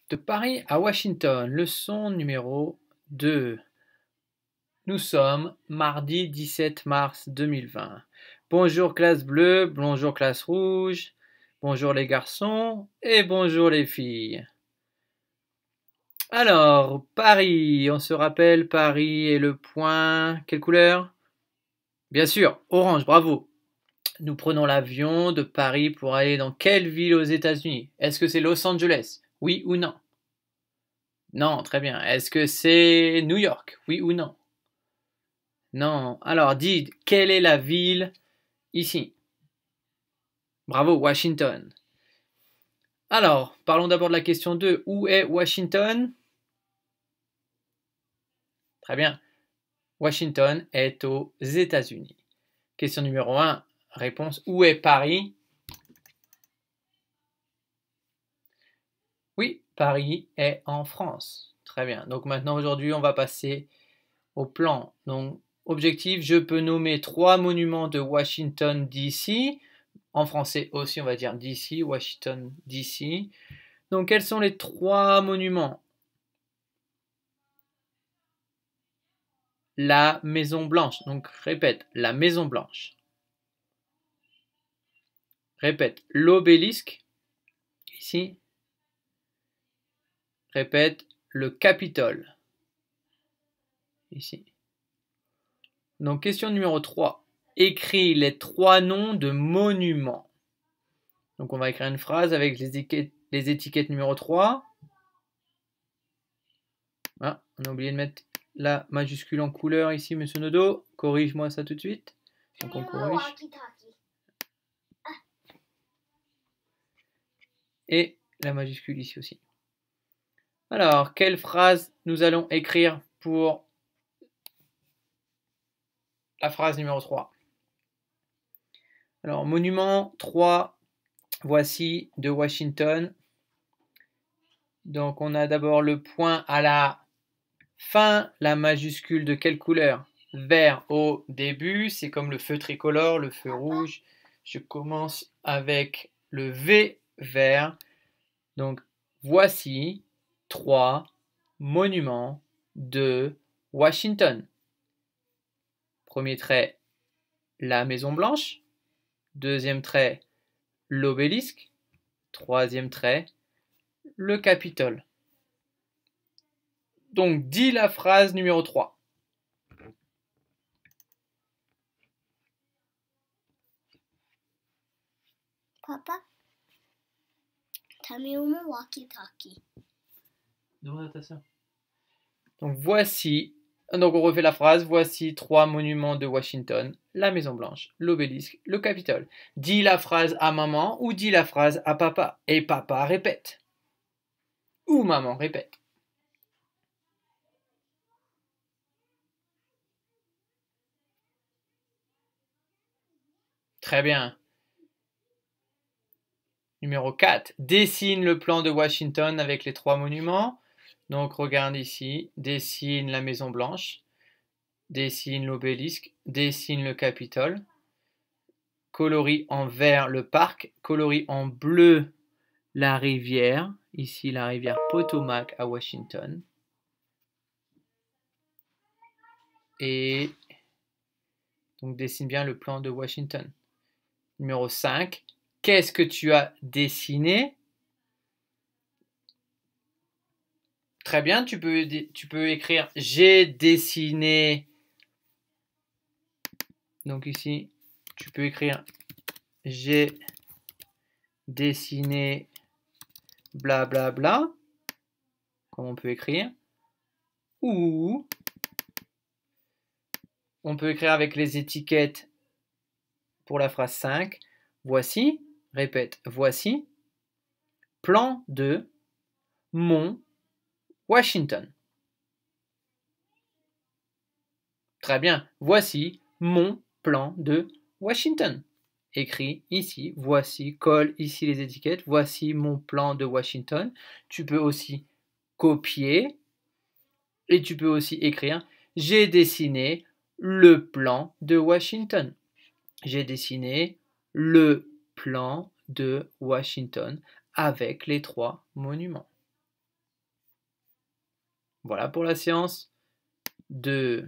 De Paris à Washington, leçon numéro 2. Nous sommes mardi 17 mars 2020. Bonjour classe bleue, bonjour classe rouge, bonjour les garçons et bonjour les filles. Alors, Paris, on se rappelle, Paris est le point... Quelle couleur? Bien sûr, orange, bravo. Nous prenons l'avion de Paris pour aller dans quelle ville aux États-Unis? Est-ce que c'est Los Angeles? Oui ou non? Non, très bien. Est-ce que c'est New York? Oui ou non? Non. Alors, dites, quelle est la ville ici? Bravo, Washington. Alors, parlons d'abord de la question 2. Où est Washington? Très bien. Washington est aux États-Unis. Question numéro 1. Réponse. Où est Paris? Oui, Paris est en France. Très bien. Donc maintenant, aujourd'hui, on va passer au plan. Donc, objectif, je peux nommer 3 monuments de Washington, D.C. En français aussi, on va dire DC, Washington, DC. Donc, quels sont les 3 monuments? La Maison Blanche. Donc, répète, la Maison Blanche. Répète, l'obélisque. Ici. Répète, le Capitole. Ici. Donc, question numéro 3. Écris les 3 noms de monuments. Donc, on va écrire une phrase avec les étiquettes numéro 3. Ah, on a oublié de mettre la majuscule en couleur ici, monsieur Nodo. Corrige-moi ça tout de suite. Donc on corrige. Et la majuscule ici aussi. Alors, quelle phrase nous allons écrire pour la phrase numéro 3? Alors, monument 3, voici de Washington. Donc on a d'abord le point à la fin, la majuscule de quelle couleur? Vert au début, c'est comme le feu tricolore, le feu rouge. Je commence avec le V vert. Donc voici 3 monuments de Washington. Premier trait, la Maison Blanche. Deuxième trait, l'obélisque. Troisième trait, le Capitole. Donc dis la phrase numéro 3. Papa, t'as mis où mon walkie-talkie? Demande à ta soeur. Donc voici, donc on refait la phrase, voici 3 monuments de Washington, la Maison Blanche, l'obélisque, le Capitole. Dis la phrase à maman ou dis la phrase à papa. Et papa répète. Ou maman répète. Très bien. Numéro 4. Dessine le plan de Washington avec les 3 monuments. Donc regarde ici, dessine la Maison Blanche, dessine l'obélisque, dessine le Capitole. Colorie en vert le parc, colorie en bleu la rivière, ici la rivière Potomac à Washington. Et donc dessine bien le plan de Washington. Numéro 5. Qu'est-ce que tu as dessiné? Très bien, tu peux écrire j'ai dessiné. Donc ici, tu peux écrire j'ai dessiné blablabla, bla bla, comme on peut écrire. Ou on peut écrire avec les étiquettes pour la phrase 5. Voici, répète, voici, plan de Mont Washington. Très bien, voici mon plan de Washington. Écrit ici, voici, colle ici les étiquettes, voici mon plan de Washington. Tu peux aussi copier et tu peux aussi écrire j'ai dessiné le plan de Washington. J'ai dessiné le plan de Washington avec les 3 monuments. Voilà pour la séance de